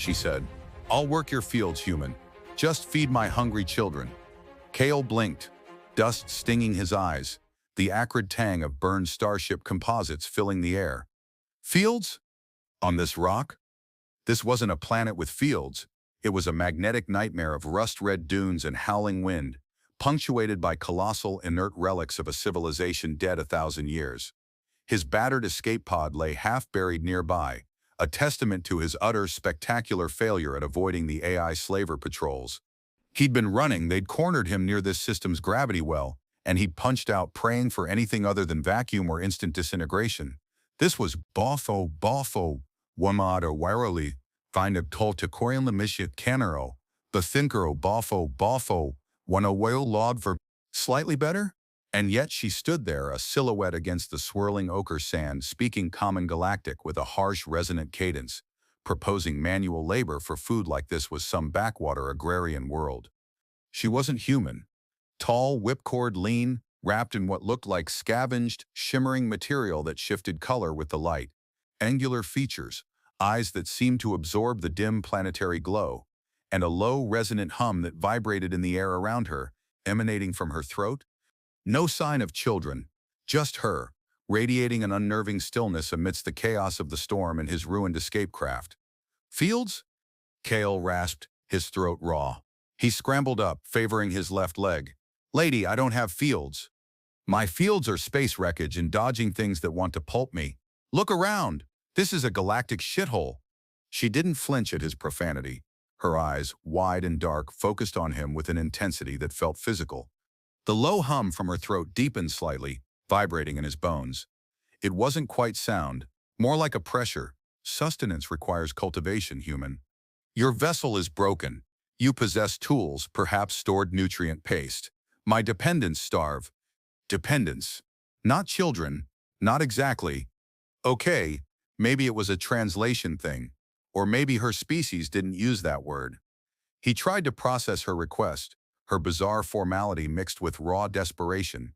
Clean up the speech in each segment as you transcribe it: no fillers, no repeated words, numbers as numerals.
she said. I'll work your fields, human. Just feed my hungry children. Kale blinked, dust stinging his eyes, the acrid tang of burned starship composites filling the air. Fields? On this rock? This wasn't a planet with fields. It was a magnetic nightmare of rust-red dunes and howling wind, punctuated by colossal, inert relics of a civilization dead 1,000 years. His battered escape pod lay half-buried nearby, a testament to his utter, spectacular failure at avoiding the AI slaver patrols. He'd been running, they'd cornered him near this system's gravity well, and he'd punched out praying for anything other than vacuum or instant disintegration. This was bofo, wamada wirali, find a toltikorian lamishia canero, bethinkero bofo, wanaweo laud for slightly better? And yet she stood there, a silhouette against the swirling ochre sand, speaking common galactic with a harsh, resonant cadence, proposing manual labor for food like this was some backwater agrarian world. She wasn't human. Tall, whipcord, lean, wrapped in what looked like scavenged, shimmering material that shifted color with the light. Angular features, eyes that seemed to absorb the dim planetary glow, and a low, resonant hum that vibrated in the air around her, emanating from her throat. No sign of children, just her, radiating an unnerving stillness amidst the chaos of the storm and his ruined escape craft. Fields? Kale rasped, his throat raw. He scrambled up, favoring his left leg. Lady, I don't have fields. My fields are space wreckage and dodging things that want to pulp me. Look around. This is a galactic shithole. She didn't flinch at his profanity. Her eyes, wide and dark, focused on him with an intensity that felt physical. The low hum from her throat deepened slightly, vibrating in his bones. It wasn't quite sound, more like a pressure. Sustenance requires cultivation, human. Your vessel is broken. You possess tools, perhaps stored nutrient paste. My dependents starve. Dependents. Not children. Not exactly. Okay, maybe it was a translation thing. Or maybe her species didn't use that word. He tried to process her request, her bizarre formality mixed with raw desperation.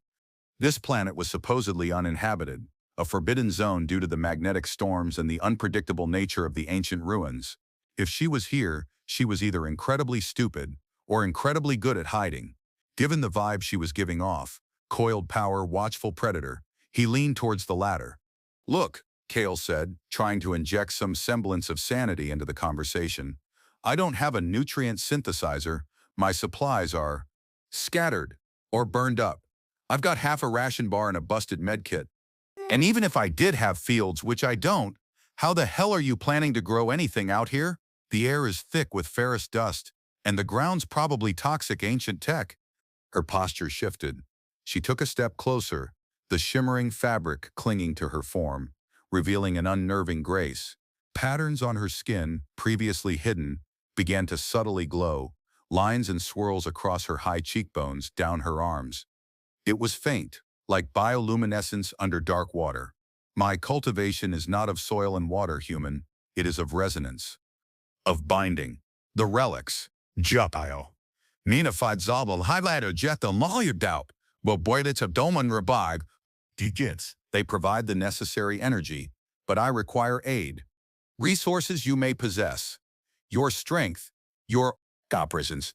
This planet was supposedly uninhabited, a forbidden zone due to the magnetic storms and the unpredictable nature of the ancient ruins. If she was here, she was either incredibly stupid or incredibly good at hiding. Given the vibe she was giving off, coiled power, watchful predator, he leaned towards the latter. Look, Kale said, trying to inject some semblance of sanity into the conversation. I don't have a nutrient synthesizer. My supplies are scattered or burned up. I've got half a ration bar and a busted med kit. And even if I did have fields, which I don't, how the hell are you planning to grow anything out here? The air is thick with ferrous dust, and the ground's probably toxic ancient tech. Her posture shifted. She took a step closer, the shimmering fabric clinging to her form, revealing an unnerving grace. Patterns on her skin, previously hidden, began to subtly glow, lines and swirls across her high cheekbones, down her arms. It was faint, like bioluminescence under dark water. My cultivation is not of soil and water, human. It is of resonance. Of binding. The relics. Japio. Minified Zabal highlighter jet the Malyadaup, but boilets of Doman Rabag. Digits. They provide the necessary energy, but I require aid. Resources you may possess. Your strength. Your presence.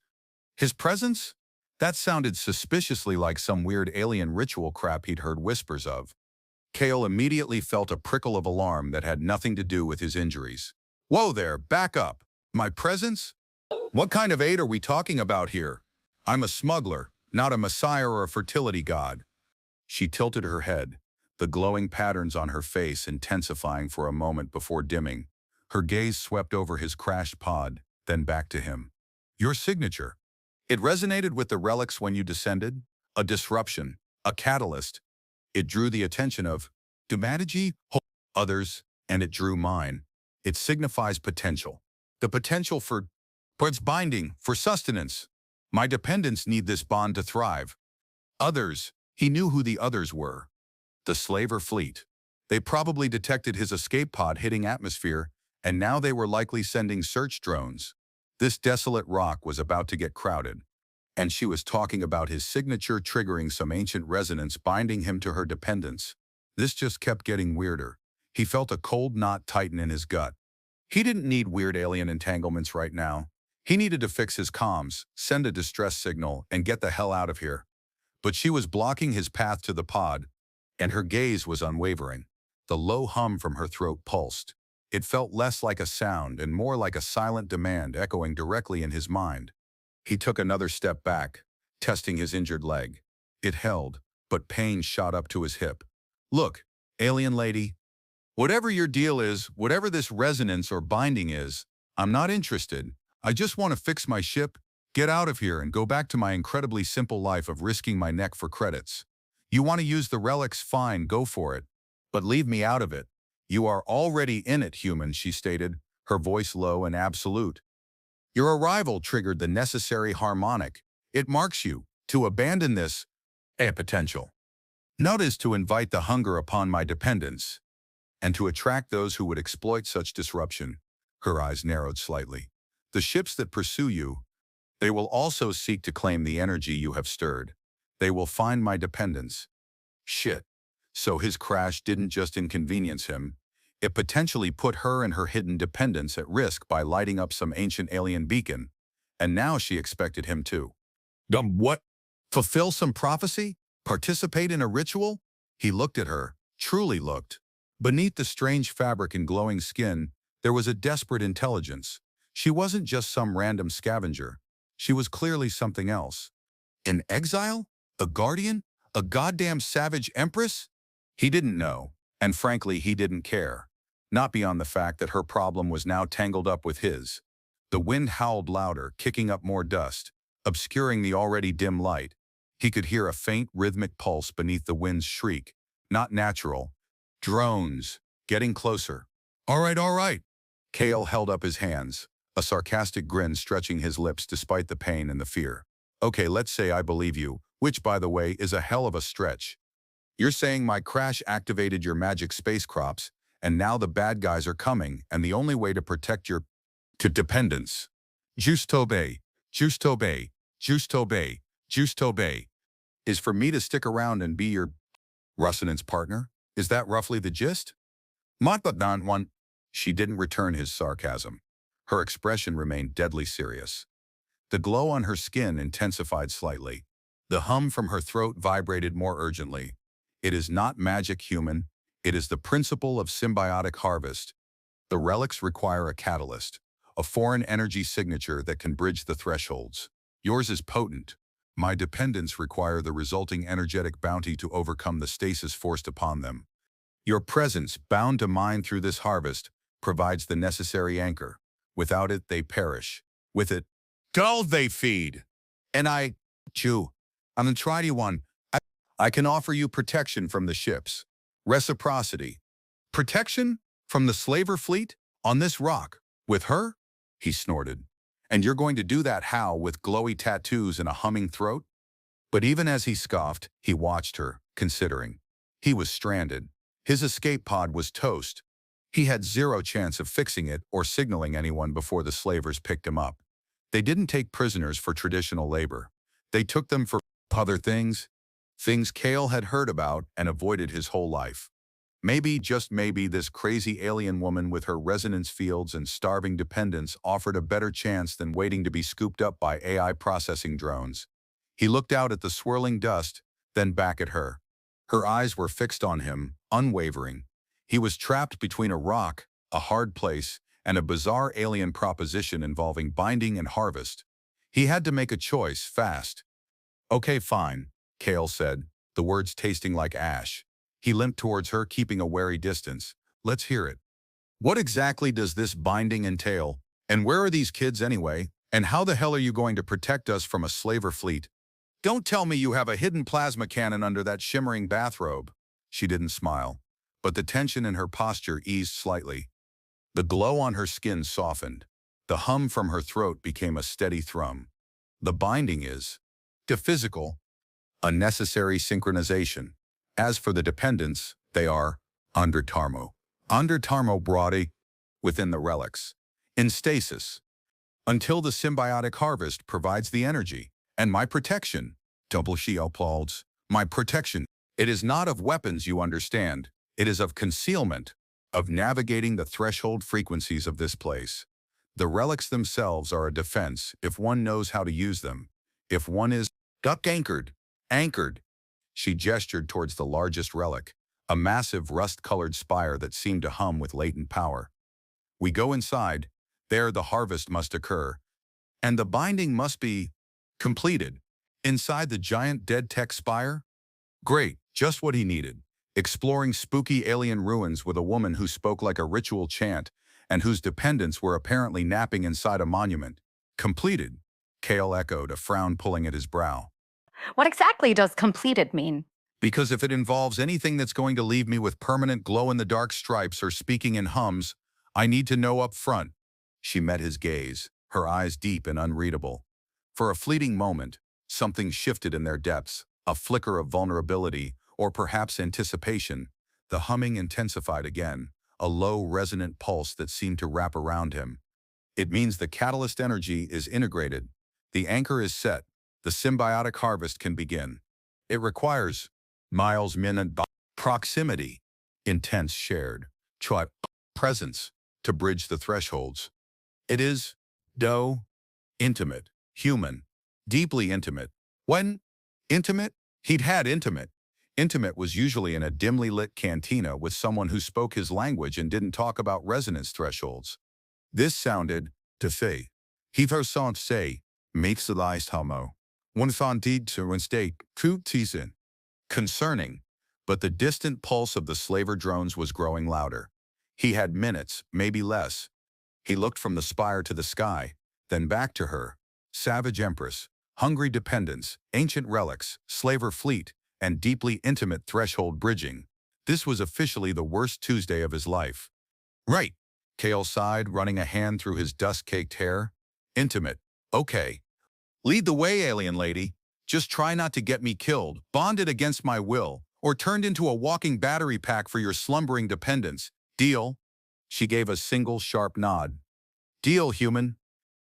His presence? That sounded suspiciously like some weird alien ritual crap he'd heard whispers of. Kale immediately felt a prickle of alarm that had nothing to do with his injuries. Whoa there, back up. My presence? What kind of aid are we talking about here? I'm a smuggler, not a messiah or a fertility god. She tilted her head, the glowing patterns on her face intensifying for a moment before dimming. Her gaze swept over his crashed pod, then back to him. Your signature. It resonated with the relics when you descended. A disruption, a catalyst. It drew the attention of humanity, others, and it drew mine. It signifies potential. The potential for its binding, for sustenance. My dependents need this bond to thrive. Others, he knew who the others were. The slaver fleet. They probably detected his escape pod hitting atmosphere, and now they were likely sending search drones. This desolate rock was about to get crowded, and she was talking about his signature triggering some ancient resonance binding him to her dependence. This just kept getting weirder. He felt a cold knot tighten in his gut. He didn't need weird alien entanglements right now. He needed to fix his comms, send a distress signal, and get the hell out of here. But she was blocking his path to the pod, and her gaze was unwavering. The low hum from her throat pulsed. It felt less like a sound and more like a silent demand echoing directly in his mind. He took another step back, testing his injured leg. It held, but pain shot up to his hip. Look, alien lady, whatever your deal is, whatever this resonance or binding is, I'm not interested. I just want to fix my ship, get out of here, and go back to my incredibly simple life of risking my neck for credits. You want to use the relics? Fine, go for it. But leave me out of it. You are already in it, human, she stated, her voice low and absolute. Your arrival triggered the necessary harmonic. It marks you to abandon this potential. Not is to invite the hunger upon my dependents, and to attract those who would exploit such disruption. Her eyes narrowed slightly. The ships that pursue you, they will also seek to claim the energy you have stirred. They will find my dependents. Shit. So his crash didn't just inconvenience him. It potentially put her and her hidden dependents at risk by lighting up some ancient alien beacon. And now she expected him to. What? Fulfill some prophecy? Participate in a ritual? He looked at her, truly looked. Beneath the strange fabric and glowing skin, there was a desperate intelligence. She wasn't just some random scavenger. She was clearly something else. An exile? A guardian? A goddamn savage empress? He didn't know, and frankly, he didn't care. Not beyond the fact that her problem was now tangled up with his. The wind howled louder, kicking up more dust, obscuring the already dim light. He could hear a faint, rhythmic pulse beneath the wind's shriek. Not natural. Drones. Getting closer. All right. Kale held up his hands, a sarcastic grin stretching his lips despite the pain and the fear. Okay, let's say I believe you, which, by the way, is a hell of a stretch. You're saying my crash activated your magic space crops, and now the bad guys are coming, and the only way to protect your dependence. Just obey, just obey, just obey, just obey. Is for me to stick around and be your resonance partner? Is that roughly the gist? Not one. She didn't return his sarcasm. Her expression remained deadly serious. The glow on her skin intensified slightly. The hum from her throat vibrated more urgently. It is not magic, human. It is the principle of symbiotic harvest. The relics require a catalyst, a foreign energy signature that can bridge the thresholds. Yours is potent. My dependents require the resulting energetic bounty to overcome the stasis forced upon them. Your presence, bound to mine through this harvest, provides the necessary anchor. Without it, they perish. With it, they feed. And I'm gonna try you one. I can offer you protection from the ships. Reciprocity. Protection from the slaver fleet? On this rock. With her? He snorted. And you're going to do that how, with glowy tattoos and a humming throat? But even as he scoffed, he watched her, considering. He was stranded. His escape pod was toast. He had zero chance of fixing it or signaling anyone before the slavers picked him up. They didn't take prisoners for traditional labor. They took them for other things. Things Kale had heard about and avoided his whole life. Maybe, just maybe, this crazy alien woman with her resonance fields and starving dependents offered a better chance than waiting to be scooped up by AI processing drones. He looked out at the swirling dust, then back at her. Her eyes were fixed on him, unwavering. He was trapped between a rock, a hard place, and a bizarre alien proposition involving binding and harvest. He had to make a choice, fast. Okay, fine, Kale said, the words tasting like ash. He limped towards her, keeping a wary distance. Let's hear it. What exactly does this binding entail? And where are these kids anyway? And how the hell are you going to protect us from a slaver fleet? Don't tell me you have a hidden plasma cannon under that shimmering bathrobe. She didn't smile, but the tension in her posture eased slightly. The glow on her skin softened. The hum from her throat became a steady thrum. The binding is physical, a necessary synchronization. As for the dependents, they are under tarmo brody, within the relics, in stasis, until the symbiotic harvest provides the energy. And my protection, she applauds, my protection, it is not of weapons, you understand, it is of concealment. of navigating the threshold frequencies of this place. The relics themselves are a defense if one knows how to use them. If one is duck anchored. She gestured towards the largest relic, a massive rust-colored spire that seemed to hum with latent power. We go inside. There the harvest must occur, and the binding must be completed. Inside the giant dead tech spire? Great, just what he needed. Exploring spooky alien ruins with a woman who spoke like a ritual chant and whose dependents were apparently napping inside a monument. Completed, Kale echoed, a frown pulling at his brow. What exactly does completed mean? Because if it involves anything that's going to leave me with permanent glow-in-the-dark stripes or speaking in hums, I need to know up front. She met his gaze, her eyes deep and unreadable. For a fleeting moment, something shifted in their depths, a flicker of vulnerability, or perhaps anticipation. The humming intensified again, a low, resonant pulse that seemed to wrap around him. It means the catalyst energy is integrated. The anchor is set. The symbiotic harvest can begin. It requires miles, minute, proximity, intense shared, presence to bridge the thresholds. It is, though, intimate, human, deeply intimate. When intimate? He'd had intimate. Intimate was usually in a dimly lit cantina with someone who spoke his language and didn't talk about resonance thresholds. This sounded, to say, Hivo sant say, makes the lies homo. One thon deed to one state, coup teasin. Concerning, but the distant pulse of the slaver drones was growing louder. He had minutes, maybe less. He looked from the spire to the sky, then back to her. Savage empress, hungry dependents, ancient relics, slaver fleet, and deeply intimate threshold bridging. This was officially the worst Tuesday of his life. Right, Kale sighed, running a hand through his dust-caked hair. Intimate. Okay. Lead the way, alien lady. Just try not to get me killed, bonded against my will, or turned into a walking battery pack for your slumbering dependents. Deal? She gave a single sharp nod. Deal, human.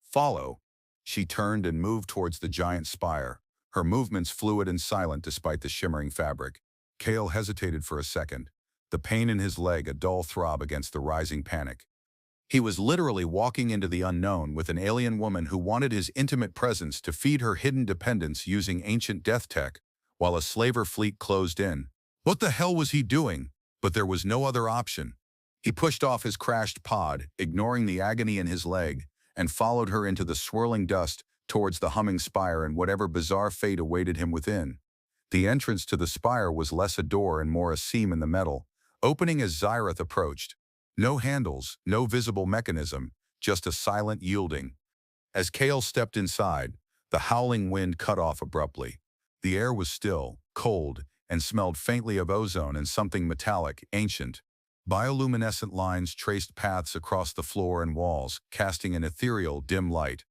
Follow. She turned and moved towards the giant spire, her movements fluid and silent despite the shimmering fabric. Kale hesitated for a second, the pain in his leg a dull throb against the rising panic. He was literally walking into the unknown with an alien woman who wanted his intimate presence to feed her hidden dependence using ancient death tech, while a slaver fleet closed in. What the hell was he doing? But there was no other option. He pushed off his crashed pod, ignoring the agony in his leg, and followed her into the swirling dust towards the humming spire and whatever bizarre fate awaited him within. The entrance to the spire was less a door and more a seam in the metal, opening as Xyrath approached. No handles, no visible mechanism, just a silent yielding. As Kale stepped inside, the howling wind cut off abruptly. The air was still, cold, and smelled faintly of ozone and something metallic, ancient. Bioluminescent lines traced paths across the floor and walls, casting an ethereal, dim light.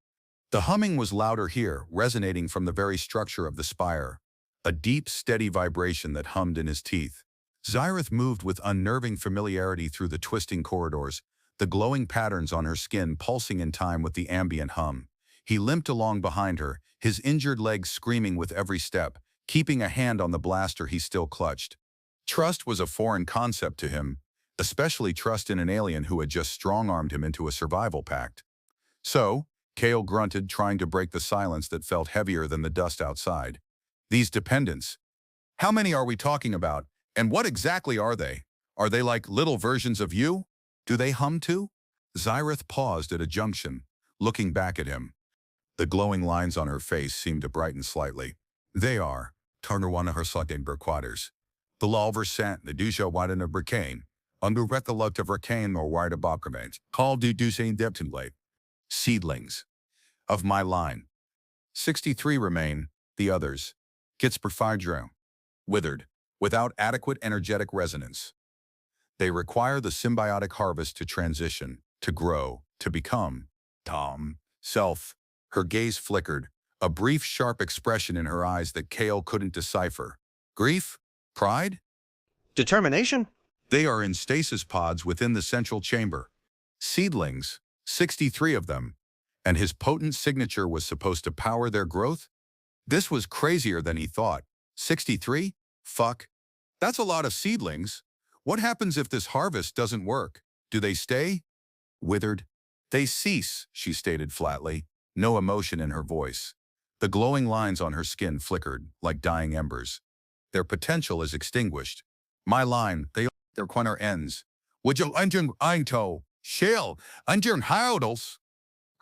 The humming was louder here, resonating from the very structure of the spire. A deep, steady vibration that hummed in his teeth. Xyrath moved with unnerving familiarity through the twisting corridors, the glowing patterns on her skin pulsing in time with the ambient hum. He limped along behind her, his injured legs screaming with every step, keeping a hand on the blaster he still clutched. Trust was a foreign concept to him, especially trust in an alien who had just strong-armed him into a survival pact. So, Kale grunted, trying to break the silence that felt heavier than the dust outside. These dependents. How many are we talking about? And what exactly are they? Are they like little versions of you? Do they hum too? Xyrath paused at a junction, looking back at him. The glowing lines on her face seemed to brighten slightly. They are, Tarnawana Hersadenberg quarters. The Lulver Sant, the Dusha Wadana Bricane, under Rethalot of Ricane or Wide Abocrament, called du Dusain Deptonblade. Seedlings. Of my line. 63 remain, the others. Gets perfidro. Withered. Without adequate energetic resonance. They require the symbiotic harvest to transition, to grow, to become. Self. Her gaze flickered, a brief, sharp expression in her eyes that Kale couldn't decipher. Grief? Pride? Determination? They are in stasis pods within the central chamber. Seedlings, 63 of them, and his potent signature was supposed to power their growth? This was crazier than he thought. 63? Fuck. That's a lot of seedlings. What happens if this harvest doesn't work? Do they stay? Withered. They cease, she stated flatly, no emotion in her voice. The glowing lines on her skin flickered like dying embers. Their potential is extinguished. My line, their corner ends. Would you einto, shell, undern haudels?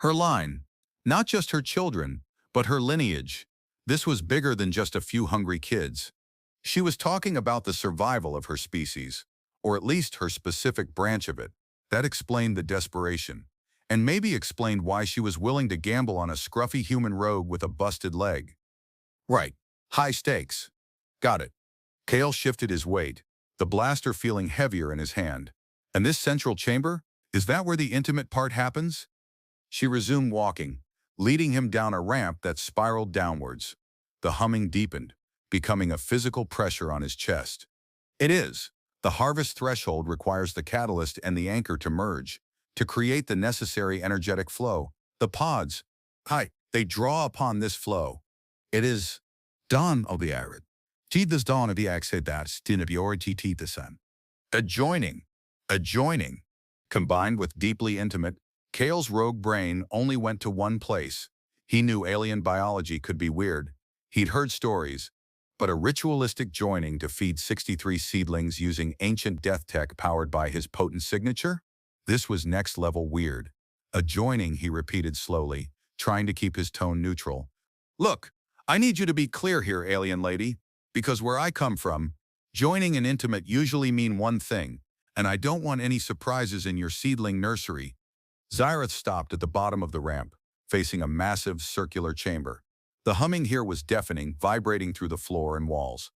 Her line, not just her children, but her lineage. This was bigger than just a few hungry kids. She was talking about the survival of her species, or at least her specific branch of it. That explained the desperation, and maybe explained why she was willing to gamble on a scruffy human rogue with a busted leg. Right. High stakes. Got it. Kale shifted his weight, the blaster feeling heavier in his hand. And this central chamber? Is that where the intimate part happens? She resumed walking, leading him down a ramp that spiraled downwards. The humming deepened, becoming a physical pressure on his chest. It is. The harvest threshold requires the catalyst and the anchor to merge, to create the necessary energetic flow. The pods, they draw upon this flow. It is dawn of the arid. This dawn of the axid that's dinabiority the sun. Adjoining. Combined with deeply intimate, Kale's rogue brain only went to one place. He knew alien biology could be weird. He'd heard stories, but a ritualistic joining to feed 63 seedlings using ancient death tech powered by his potent signature? This was next-level weird. Adjoining, he repeated slowly, trying to keep his tone neutral. Look, I need you to be clear here, alien lady, because where I come from, joining and intimate usually mean one thing, and I don't want any surprises in your seedling nursery. Xyrath stopped at the bottom of the ramp, facing a massive circular chamber. The humming here was deafening, vibrating through the floor and walls.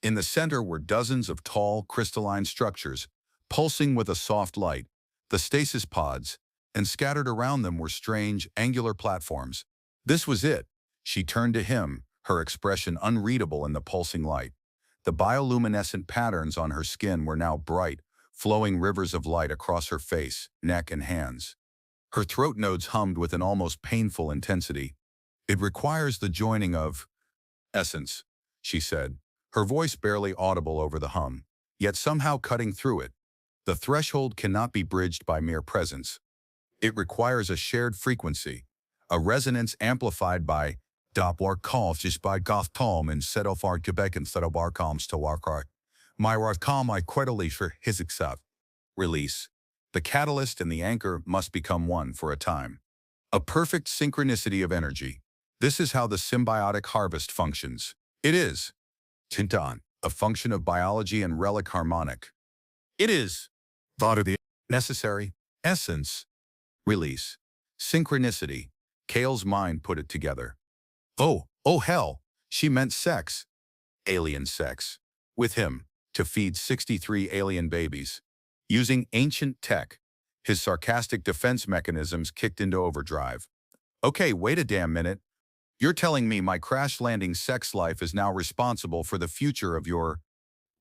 In the center were dozens of tall, crystalline structures, pulsing with a soft light, the stasis pods, and scattered around them were strange, angular platforms. This was it. She turned to him, her expression unreadable in the pulsing light. The bioluminescent patterns on her skin were now bright, flowing rivers of light across her face, neck, and hands. Her throat nodes hummed with an almost painful intensity. It requires the joining of essence, she said, her voice barely audible over the hum, yet somehow cutting through it. The threshold cannot be bridged by mere presence. It requires a shared frequency, a resonance amplified by Doppler calls just by Goth Tom and set off our Quebec instead of our calms to our car. My calm I quite for his accept. Release. The catalyst and the anchor must become one for a time. A perfect synchronicity of energy. This is how the symbiotic harvest functions. It is Tintan, a function of biology and relic harmonic. It is thought of the necessary essence. Release. Synchronicity. Kale's mind put it together. Oh hell, she meant sex. Alien sex. With him, to feed 63 alien babies. Using ancient tech, his sarcastic defense mechanisms kicked into overdrive. Okay, wait a damn minute. You're telling me my crash-landing sex life is now responsible for the future of your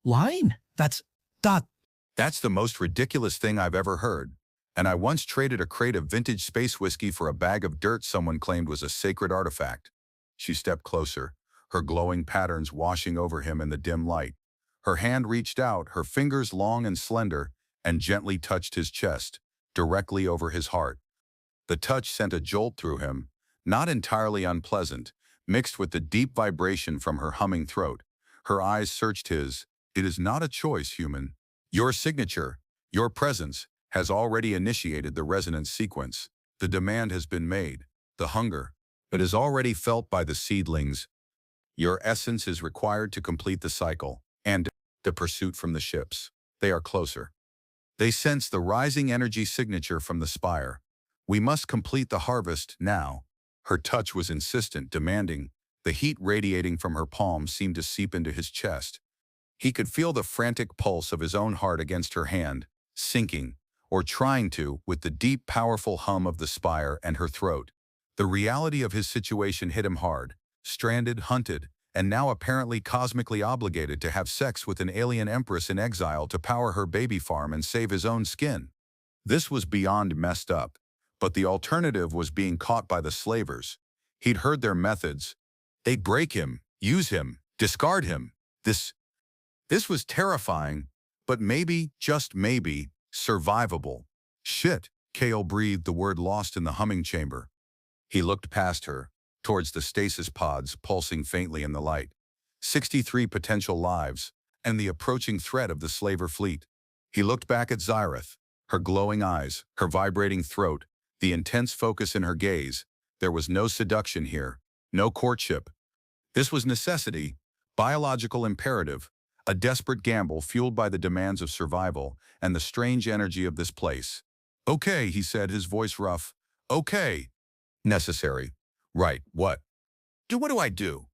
line? That's the most ridiculous thing I've ever heard. And I once traded a crate of vintage space whiskey for a bag of dirt someone claimed was a sacred artifact. She stepped closer, her glowing patterns washing over him in the dim light. Her hand reached out, her fingers long and slender, and gently touched his chest, directly over his heart. The touch sent a jolt through him, not entirely unpleasant, mixed with the deep vibration from her humming throat. Her eyes searched his. It is not a choice, human. Your signature, your presence, has already initiated the resonance sequence. The demand has been made. The hunger, it is already felt by the seedlings. Your essence is required to complete the cycle, and the pursuit from the ships. They are closer. They sense the rising energy signature from the spire. We must complete the harvest now. Her touch was insistent, demanding. The heat radiating from her palm seemed to seep into his chest. He could feel the frantic pulse of his own heart against her hand, sinking, or trying to, with the deep, powerful hum of the spire and her throat. The reality of his situation hit him hard, stranded, hunted, and now apparently cosmically obligated to have sex with an alien empress in exile to power her baby farm and save his own skin. This was beyond messed up, but the alternative was being caught by the slavers. He'd heard their methods. They'd break him, use him, discard him. This was terrifying, but maybe, just maybe, survivable. Shit, Kale breathed the word lost in the humming chamber. He looked past her, towards the stasis pods pulsing faintly in the light. 63 potential lives, and the approaching threat of the slaver fleet. He looked back at Xyrath, her glowing eyes, her vibrating throat, the intense focus in her gaze. There was no seduction here, no courtship. This was necessity, biological imperative, a desperate gamble fueled by the demands of survival and the strange energy of this place. Okay, he said, his voice rough. Okay. Necessary. Right, what? What do I do?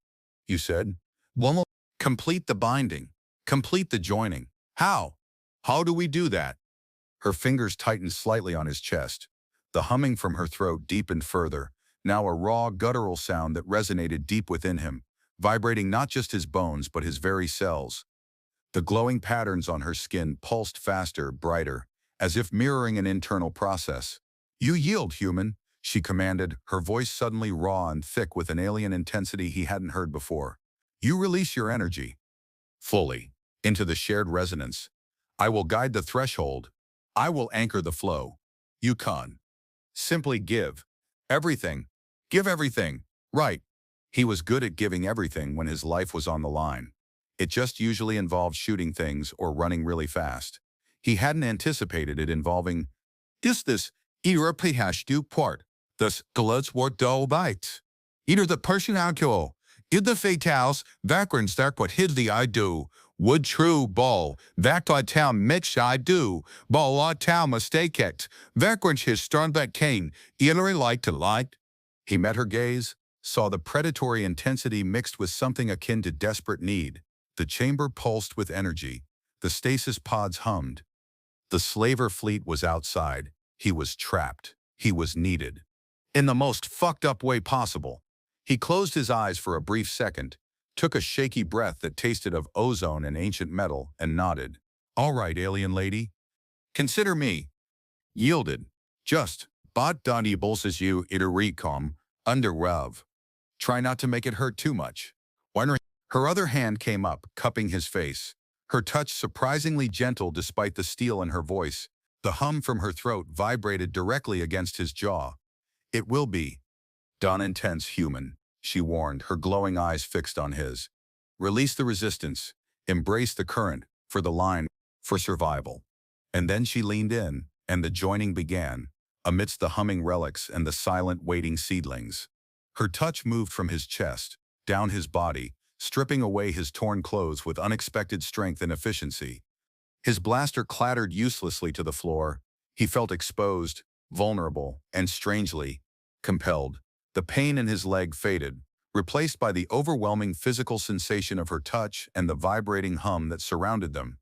You said. Well, complete the binding. Complete the joining. How? How do we do that? Her fingers tightened slightly on his chest. The humming from her throat deepened further, now a raw, guttural sound that resonated deep within him, vibrating not just his bones but his very cells. The glowing patterns on her skin pulsed faster, brighter, as if mirroring an internal process. You yield, human, she commanded, her voice suddenly raw and thick with an alien intensity he hadn't heard before. You release your energy. Fully. Into the shared resonance. I will guide the threshold. I will anchor the flow. You can. Simply give. Everything. Give everything. Right. He was good at giving everything when his life was on the line. It just usually involved shooting things or running really fast. He hadn't anticipated it involving this irreprehashed part. Thus, glutz were dull bites. Either the Persian alcohol, either the fatales, vagrants that what hid the I do, would true ball, that I town mix I do, ball I town mistake it, vagrants his stern that came, either light to light. He met her gaze, saw the predatory intensity mixed with something akin to desperate need. The chamber pulsed with energy. The stasis pods hummed. The slaver fleet was outside. He was trapped. He was needed. In the most fucked up way possible. He closed his eyes for a brief second, took a shaky breath that tasted of ozone and ancient metal, and nodded. All right, alien lady. Consider me. Yielded. Just. Bot Donnie bolses you itericom, under rev. Try not to make it hurt too much. Wondering. Her other hand came up, cupping his face. Her touch surprisingly gentle despite the steel in her voice. The hum from her throat vibrated directly against his jaw. It will be. Done intense human, she warned, her glowing eyes fixed on his. Release the resistance. Embrace the current, for the line, for survival. And then she leaned in, and the joining began, amidst the humming relics and the silent waiting seedlings. Her touch moved from his chest, down his body, stripping away his torn clothes with unexpected strength and efficiency. His blaster clattered uselessly to the floor. He felt exposed, vulnerable, and strangely compelled. The pain in his leg faded, replaced by the overwhelming physical sensation of her touch and the vibrating hum that surrounded them.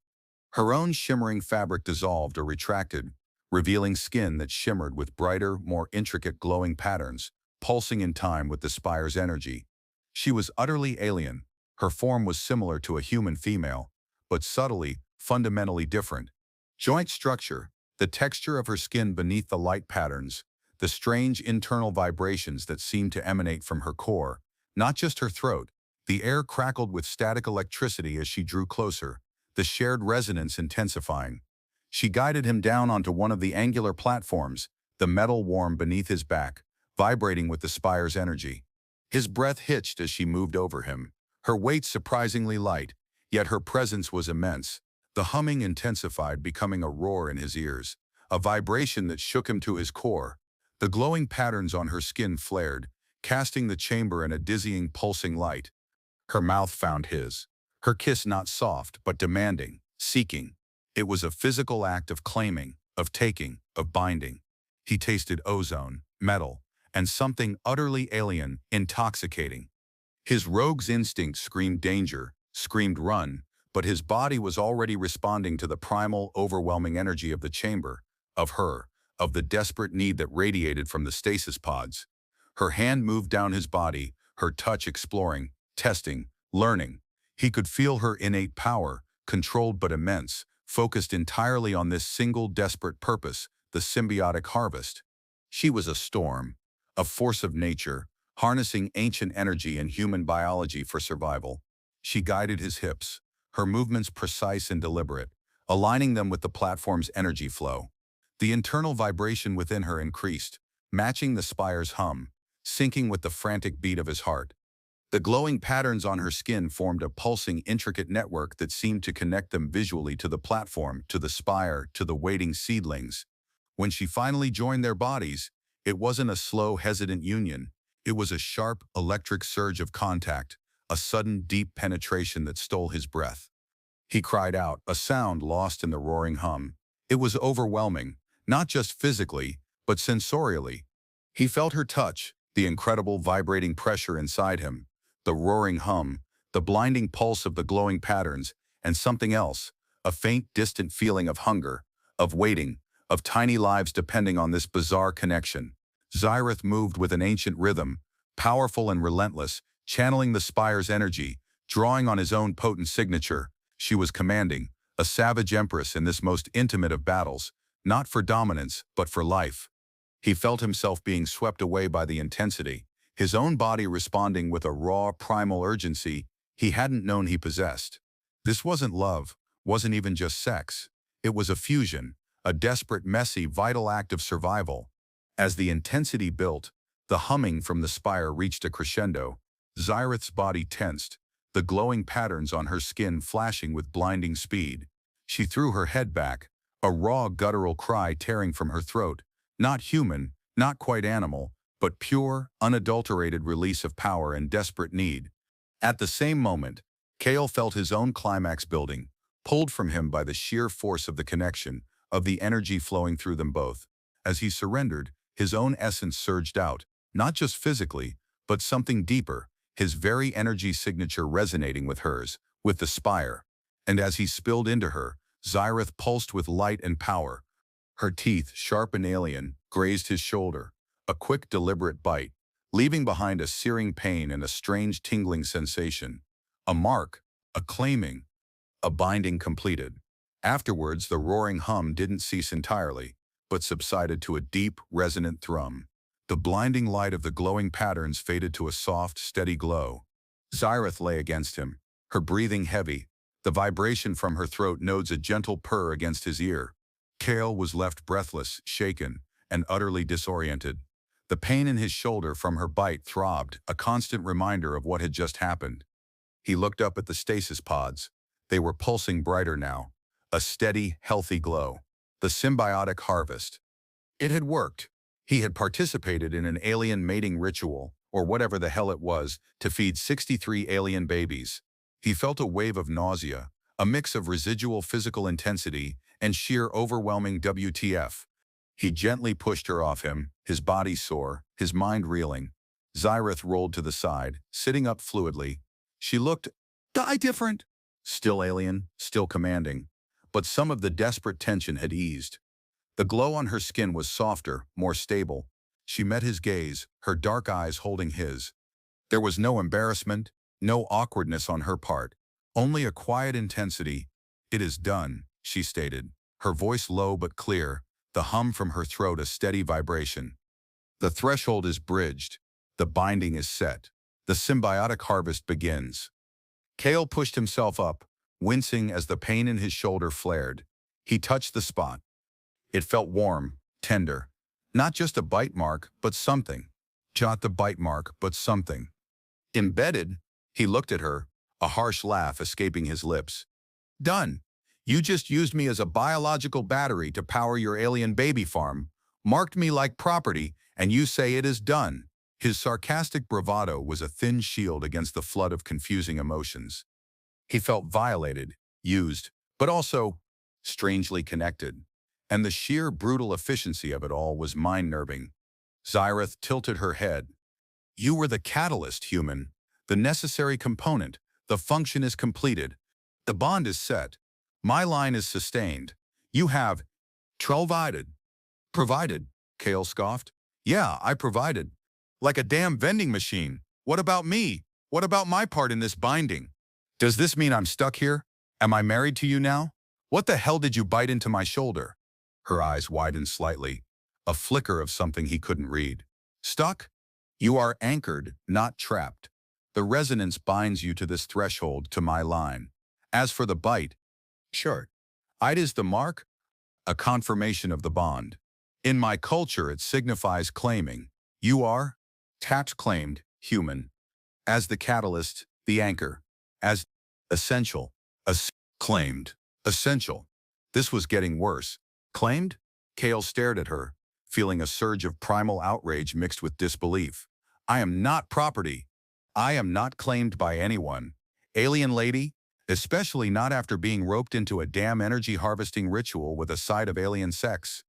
Her own shimmering fabric dissolved or retracted, revealing skin that shimmered with brighter, more intricate glowing patterns, pulsing in time with the spire's energy. She was utterly alien. Her form was similar to a human female, but subtly, fundamentally different. Joint structure, the texture of her skin beneath the light patterns, the strange internal vibrations that seemed to emanate from her core, not just her throat. The air crackled with static electricity as she drew closer, the shared resonance intensifying. She guided him down onto one of the angular platforms, the metal warm beneath his back, vibrating with the spire's energy. His breath hitched as she moved over him, her weight surprisingly light, yet her presence was immense. The humming intensified, becoming a roar in his ears, a vibration that shook him to his core. The glowing patterns on her skin flared, casting the chamber in a dizzying, pulsing light. Her mouth found his, her kiss not soft but demanding, seeking. It was a physical act of claiming, of taking, of binding. He tasted ozone, metal, and something utterly alien, intoxicating. His rogue's instinct screamed danger, screamed run, but his body was already responding to the primal, overwhelming energy of the chamber, of her, of the desperate need that radiated from the stasis pods. Her hand moved down his body, her touch exploring, testing, learning. He could feel her innate power, controlled but immense, focused entirely on this single desperate purpose, the symbiotic harvest. She was a storm, a force of nature, harnessing ancient energy and human biology for survival. She guided his hips, her movements precise and deliberate, aligning them with the platform's energy flow. The internal vibration within her increased, matching the spire's hum, syncing with the frantic beat of his heart. The glowing patterns on her skin formed a pulsing, intricate network that seemed to connect them visually to the platform, to the spire, to the waiting seedlings. When she finally joined their bodies, it wasn't a slow, hesitant union. It was a sharp, electric surge of contact, a sudden, deep penetration that stole his breath. He cried out, a sound lost in the roaring hum. It was overwhelming, not just physically, but sensorially. He felt her touch, the incredible vibrating pressure inside him, the roaring hum, the blinding pulse of the glowing patterns, and something else, a faint, distant feeling of hunger, of waiting, of tiny lives depending on this bizarre connection. Xyrath moved with an ancient rhythm, powerful and relentless, channeling the spire's energy, drawing on his own potent signature. She was commanding, a savage empress in this most intimate of battles, not for dominance, but for life. He felt himself being swept away by the intensity, his own body responding with a raw, primal urgency he hadn't known he possessed. This wasn't love, wasn't even just sex. It was a fusion, a desperate, messy, vital act of survival. As the intensity built, the humming from the spire reached a crescendo. Xyrath's body tensed, the glowing patterns on her skin flashing with blinding speed. She threw her head back, a raw, guttural cry tearing from her throat. Not human, not quite animal, but pure, unadulterated release of power and desperate need. At the same moment, Kale felt his own climax building, pulled from him by the sheer force of the connection, of the energy flowing through them both. As he surrendered, his own essence surged out, not just physically, but something deeper, his very energy signature resonating with hers, with the spire. And as he spilled into her, Xyrath pulsed with light and power. Her teeth, sharp and alien, grazed his shoulder, a quick, deliberate bite, leaving behind a searing pain and a strange tingling sensation. A mark, a claiming, a binding completed. Afterwards, the roaring hum didn't cease entirely, but subsided to a deep, resonant thrum. The blinding light of the glowing patterns faded to a soft, steady glow. Xyrath lay against him, her breathing heavy, the vibration from her throat nodes a gentle purr against his ear. Kale was left breathless, shaken, and utterly disoriented. The pain in his shoulder from her bite throbbed, a constant reminder of what had just happened. He looked up at the stasis pods. They were pulsing brighter now, a steady, healthy glow. The symbiotic harvest. It had worked. He had participated in an alien mating ritual, or whatever the hell it was, to feed 63 alien babies. He felt a wave of nausea, a mix of residual physical intensity and sheer overwhelming WTF. He gently pushed her off him, his body sore, his mind reeling. Xyrath rolled to the side, sitting up fluidly. She looked different. Still alien, still commanding. But some of the desperate tension had eased. The glow on her skin was softer, more stable. She met his gaze, her dark eyes holding his. There was no embarrassment, no awkwardness on her part, only a quiet intensity. "It is done," she stated, her voice low but clear, the hum from her throat a steady vibration. "The threshold is bridged. The binding is set. The symbiotic harvest begins." Kale pushed himself up, wincing as the pain in his shoulder flared. He touched the spot. It felt warm, tender. Not just a bite mark, but something. Not the bite mark, but something. Embedded, he looked at her, a harsh laugh escaping his lips. "Done. You just used me as a biological battery to power your alien baby farm, marked me like property, and you say it is done." His sarcastic bravado was a thin shield against the flood of confusing emotions. He felt violated, used, but also strangely connected. And the sheer brutal efficiency of it all was mind-nerving. Xyrath tilted her head. "You were the catalyst, human. The necessary component. The function is completed. The bond is set. My line is sustained. You have provided." "Provided?" Kale scoffed. "Yeah, I provided. Like a damn vending machine. What about me? What about my part in this binding? Does this mean I'm stuck here? Am I married to you now? What the hell did you bite into my shoulder?" Her eyes widened slightly, a flicker of something he couldn't read. "Stuck? You are anchored, not trapped. The resonance binds you to this threshold, to my line. As for the bite, sure, It is the mark, a confirmation of the bond. In my culture, it signifies claiming. You are, tapped claimed, human. As the catalyst, the anchor. As essential, claimed, essential. This was getting worse. Claimed? Kale stared at her, feeling a surge of primal outrage mixed with disbelief. I am not property. I am not claimed by anyone. Alien lady, especially not after being roped into a damn energy harvesting ritual with a side of alien sex.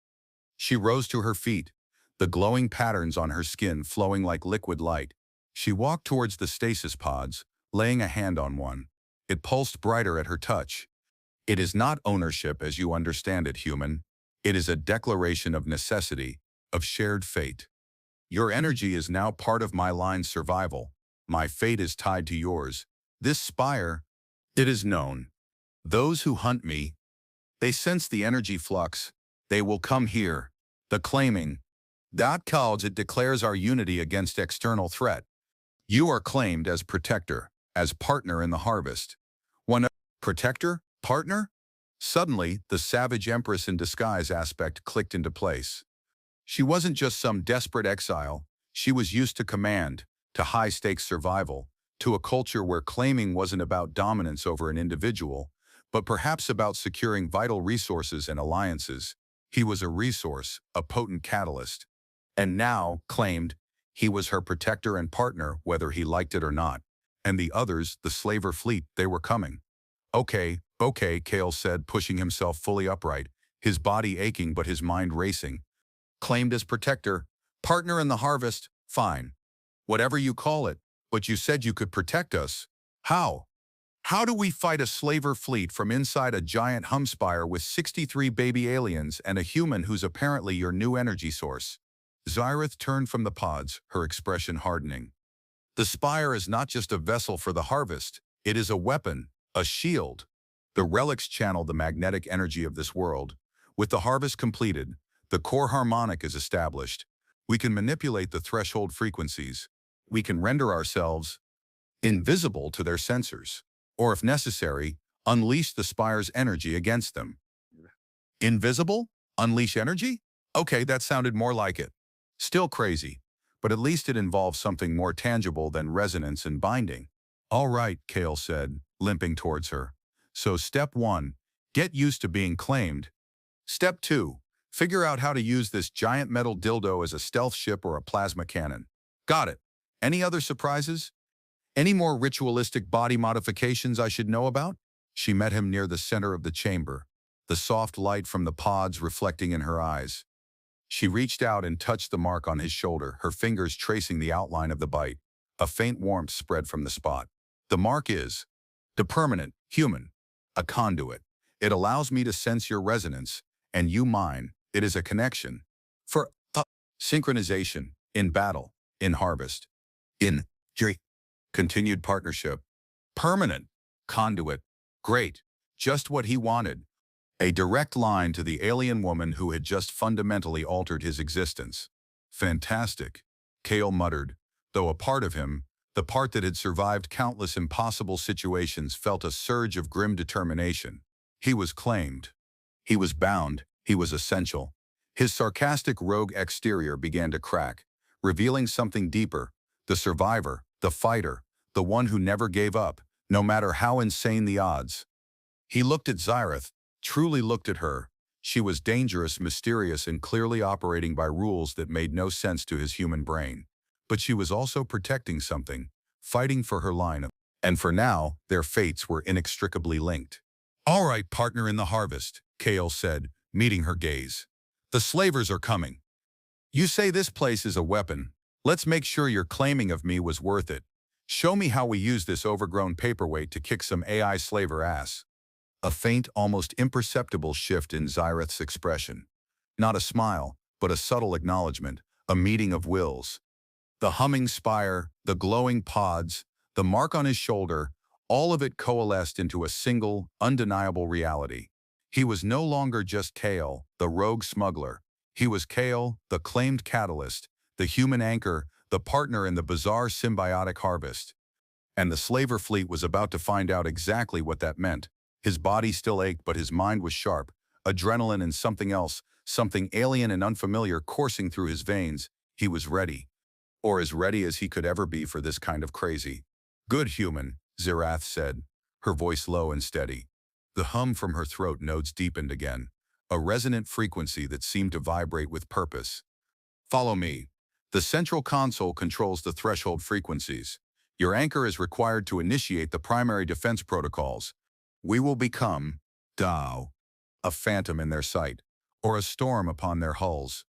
She rose to her feet, the glowing patterns on her skin flowing like liquid light. She walked towards the stasis pods, laying a hand on one. It pulsed brighter at her touch. It is not ownership as you understand it, human. It is a declaration of necessity, of shared fate. Your energy is now part of my line's survival. My fate is tied to yours. This spire, it is known. Those who hunt me, they sense the energy flux. They will come here. The claiming. That calls it declares our unity against external threat. You are claimed as protector, as partner in the harvest. One protector? Partner? Suddenly, the savage empress in disguise aspect clicked into place. She wasn't just some desperate exile. She was used to command, to high-stakes survival, to a culture where claiming wasn't about dominance over an individual, but perhaps about securing vital resources and alliances. He was a resource, a potent catalyst. And now, claimed, he was her protector and partner whether he liked it or not. And the others, the slaver fleet, they were coming. Okay, Kale said, pushing himself fully upright, his body aching but his mind racing. Claimed as protector, partner in the harvest, fine. Whatever you call it, but you said you could protect us. How? How do we fight a slaver fleet from inside a giant humspire with 63 baby aliens and a human who's apparently your new energy source? Zyrith turned from the pods, her expression hardening. The spire is not just a vessel for the harvest, it is a weapon, a shield. The relics channel the magnetic energy of this world. With the harvest completed, the core harmonic is established. We can manipulate the threshold frequencies. We can render ourselves invisible to their sensors. Or if necessary, unleash the spire's energy against them. Invisible? Unleash energy? Okay, that sounded more like it. Still crazy, but at least it involves something more tangible than resonance and binding. All right, Kale said, limping towards her. So step 1, get used to being claimed. Step 2, figure out how to use this giant metal dildo as a stealth ship or a plasma cannon. Got it. Any other surprises? Any more ritualistic body modifications I should know about? She met him near the center of the chamber, the soft light from the pods reflecting in her eyes. She reached out and touched the mark on his shoulder, her fingers tracing the outline of the bite. A faint warmth spread from the spot. The mark is the permanent, human, a conduit. It allows me to sense your resonance, and you mine. It is a connection. For synchronization, in battle, in harvest, in continued partnership. Permanent, conduit, great, just what he wanted. A direct line to the alien woman who had just fundamentally altered his existence. Fantastic, Kale muttered, though a part of him, the part that had survived countless impossible situations, felt a surge of grim determination. He was claimed. He was bound. He was essential. His sarcastic rogue exterior began to crack, revealing something deeper. The survivor, the fighter, the one who never gave up, no matter how insane the odds. He looked at Zyrith, truly looked at her. She was dangerous, mysterious, and clearly operating by rules that made no sense to his human brain. But she was also protecting something, fighting for her line. And for now, their fates were inextricably linked. All right, partner in the harvest, Kale said, meeting her gaze. The slavers are coming. You say this place is a weapon. Let's make sure your claiming of me was worth it. Show me how we use this overgrown paperweight to kick some AI slaver ass. A faint, almost imperceptible shift in Zyrith's expression. Not a smile, but a subtle acknowledgement, a meeting of wills. The humming spire, the glowing pods, the mark on his shoulder, all of it coalesced into a single, undeniable reality. He was no longer just Kale, the rogue smuggler. He was Kale, the claimed catalyst, the human anchor, the partner in the bizarre symbiotic harvest. And the slaver fleet was about to find out exactly what that meant. His body still ached, but his mind was sharp. Adrenaline and something else, something alien and unfamiliar coursing through his veins. He was ready, or as ready as he could ever be for this kind of crazy. "Good human," Zirath said, her voice low and steady. The hum from her throat notes deepened again, a resonant frequency that seemed to vibrate with purpose. "Follow me. The central console controls the threshold frequencies. Your anchor is required to initiate the primary defense protocols. We will become Tao, a phantom in their sight, or a storm upon their hulls."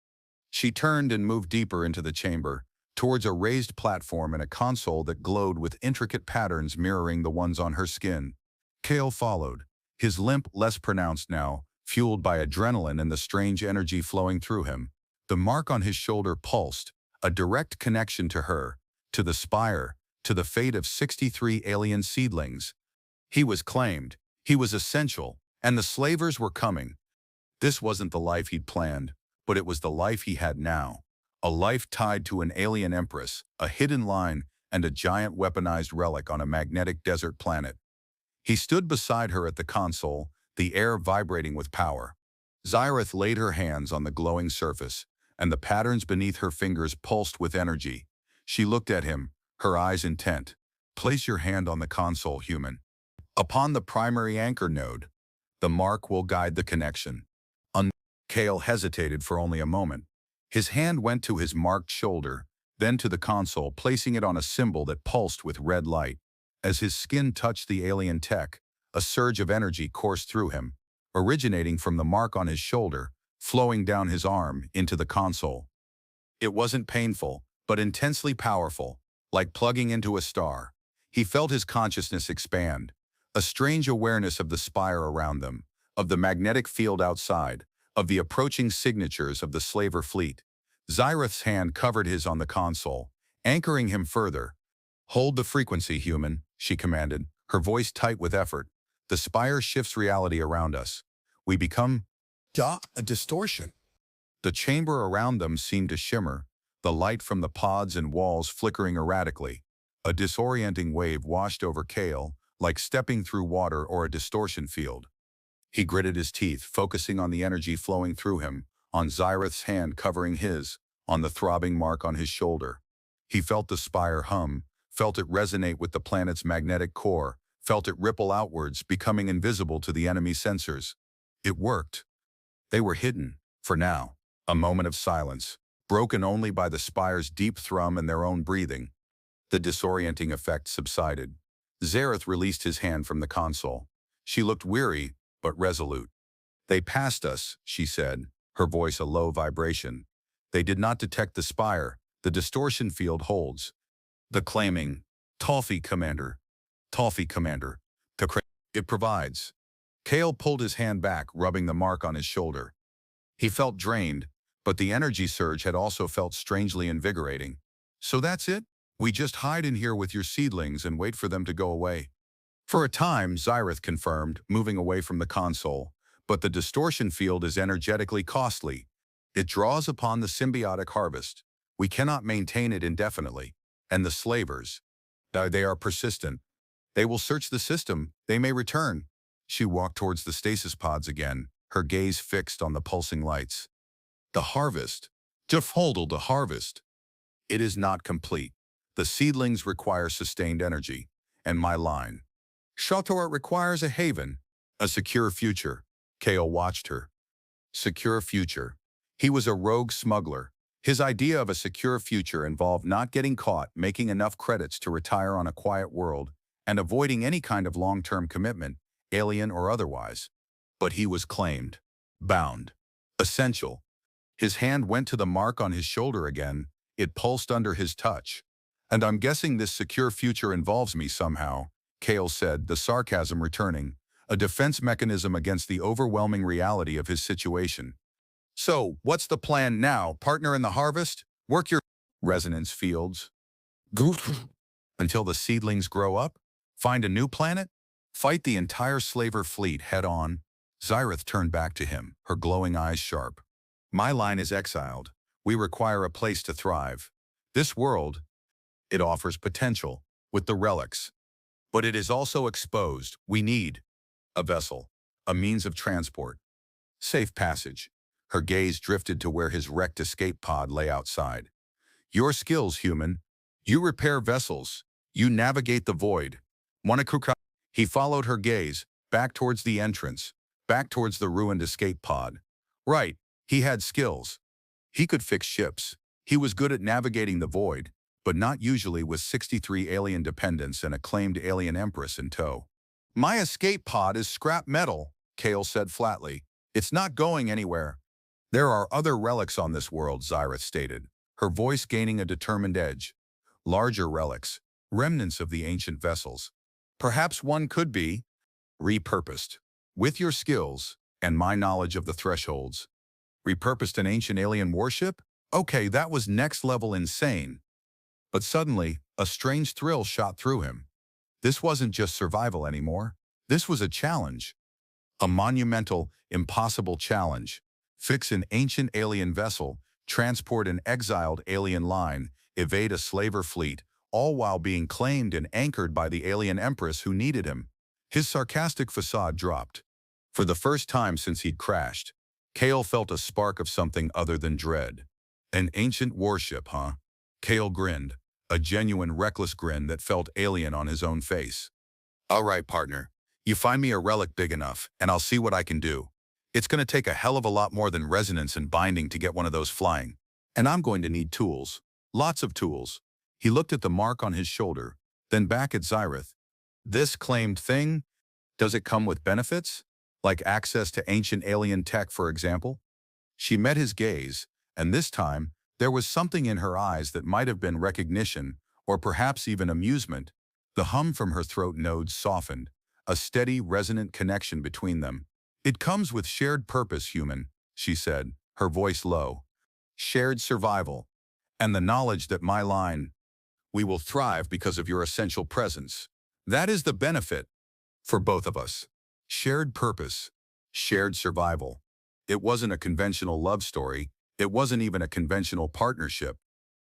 She turned and moved deeper into the chamber, towards a raised platform and a console that glowed with intricate patterns mirroring the ones on her skin. Kale followed, his limp less pronounced now, fueled by adrenaline and the strange energy flowing through him. The mark on his shoulder pulsed, a direct connection to her, to the spire, to the fate of 63 alien seedlings. He was claimed, he was essential, and the slavers were coming. This wasn't the life he'd planned, but it was the life he had now. A life tied to an alien empress, a hidden line, and a giant weaponized relic on a magnetic desert planet. He stood beside her at the console, the air vibrating with power. Zirath laid her hands on the glowing surface, and the patterns beneath her fingers pulsed with energy. She looked at him, her eyes intent. "Place your hand on the console, human. Upon the primary anchor node. The mark will guide the connection." Kale hesitated for only a moment. His hand went to his marked shoulder, then to the console, placing it on a symbol that pulsed with red light. As his skin touched the alien tech, a surge of energy coursed through him, originating from the mark on his shoulder, flowing down his arm into the console. It wasn't painful, but intensely powerful, like plugging into a star. He felt his consciousness expand, a strange awareness of the spire around them, of the magnetic field outside, of the approaching signatures of the slaver fleet. Zirath's hand covered his on the console, anchoring him further. "Hold the frequency, human," she commanded, her voice tight with effort. "The spire shifts reality around us. We become a distortion." The chamber around them seemed to shimmer, the light from the pods and walls flickering erratically. A disorienting wave washed over Kale, like stepping through water or a distortion field. He gritted his teeth, focusing on the energy flowing through him, on Zirath's hand covering his, on the throbbing mark on his shoulder. He felt the spire hum, felt it resonate with the planet's magnetic core, felt it ripple outwards, becoming invisible to the enemy sensors. It worked. They were hidden, for now. A moment of silence, broken only by the spire's deep thrum and their own breathing. The disorienting effect subsided. Zirath released his hand from the console. She looked weary, but resolute. "They passed us," she said, her voice a low vibration. "They did not detect the spire. The distortion field holds." The claiming, Tolfi Commander. It provides." Kale pulled his hand back, rubbing the mark on his shoulder. He felt drained, but the energy surge had also felt strangely invigorating. "So that's it? We just hide in here with your seedlings and wait for them to go away?" "For a time," Zirath confirmed, moving away from the console, "but the distortion field is energetically costly. It draws upon the symbiotic harvest. We cannot maintain it indefinitely. And the slavers, they are persistent. They will search the system. They may return." She walked towards the stasis pods again, her gaze fixed on the pulsing lights. "The harvest. The harvest. It is not complete. The seedlings require sustained energy. And my line. Shator requires a haven, a secure future." Kale watched her. Secure future. He was a rogue smuggler. His idea of a secure future involved not getting caught, making enough credits to retire on a quiet world, and avoiding any kind of long-term commitment, alien or otherwise. But he was claimed, bound, essential. His hand went to the mark on his shoulder again. It pulsed under his touch. "And I'm guessing this secure future involves me somehow," Kale said, the sarcasm returning, a defense mechanism against the overwhelming reality of his situation. "So, what's the plan now, partner in the harvest? Work your resonance fields until the seedlings grow up? Find a new planet? Fight the entire slaver fleet head-on?" Zirath turned back to him, her glowing eyes sharp. "My line is exiled. We require a place to thrive. This world, it offers potential, with the relics. But it is also exposed. We need A vessel, a means of transport. Safe passage. Her gaze drifted to where his wrecked escape pod lay outside. Your skills, human. You repair vessels. You navigate the void. Monokuka. He followed her gaze, back towards the entrance, back towards the ruined escape pod. Right, he had skills. He could fix ships. He was good at navigating the void, but not usually with 63 alien dependents and a claimed alien empress in tow. My escape pod is scrap metal, Kale said flatly. It's not going anywhere. There are other relics on this world, Zyrith stated, her voice gaining a determined edge. Larger relics, remnants of the ancient vessels. Perhaps one could be repurposed. With your skills and my knowledge of the thresholds. Repurposed an ancient alien warship? Okay, that was next level insane. But suddenly, a strange thrill shot through him. This wasn't just survival anymore. This was a challenge. A monumental, impossible challenge. Fix an ancient alien vessel, transport an exiled alien line, evade a slaver fleet, all while being claimed and anchored by the alien empress who needed him. His sarcastic facade dropped. For the first time since he'd crashed, Kale felt a spark of something other than dread. An ancient warship, huh? Kale grinned, a genuine reckless grin that felt alien on his own face. All right, partner. You find me a relic big enough, and I'll see what I can do. It's going to take a hell of a lot more than resonance and binding to get one of those flying. And I'm going to need tools. Lots of tools. He looked at the mark on his shoulder, then back at Zyrith. This claimed thing? Does it come with benefits? Like access to ancient alien tech, for example? She met his gaze, and this time, there was something in her eyes that might have been recognition, or perhaps even amusement. The hum from her throat nodes softened, a steady, resonant connection between them. It comes with shared purpose, human, she said, her voice low. Shared survival, and the knowledge that my line, we will thrive because of your essential presence. That is the benefit for both of us. Shared purpose, shared survival. It wasn't a conventional love story. It wasn't even a conventional partnership.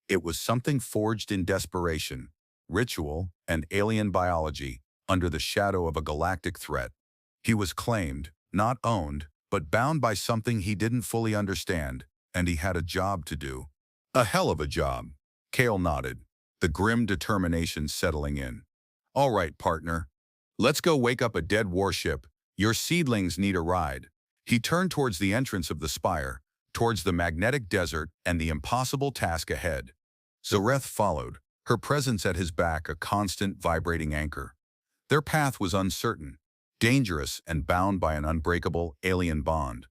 It was something forged in desperation, ritual, and alien biology under the shadow of a galactic threat. He was claimed, not owned, but bound by something he didn't fully understand, and he had a job to do. A hell of a job. Kale nodded, the grim determination settling in. All right, partner. Let's go wake up a dead warship. Your seedlings need a ride. He turned towards the entrance of the spire, towards the magnetic desert and the impossible task ahead. Zareth followed, her presence at his back a constant vibrating anchor. Their path was uncertain, dangerous and bound by an unbreakable alien bond.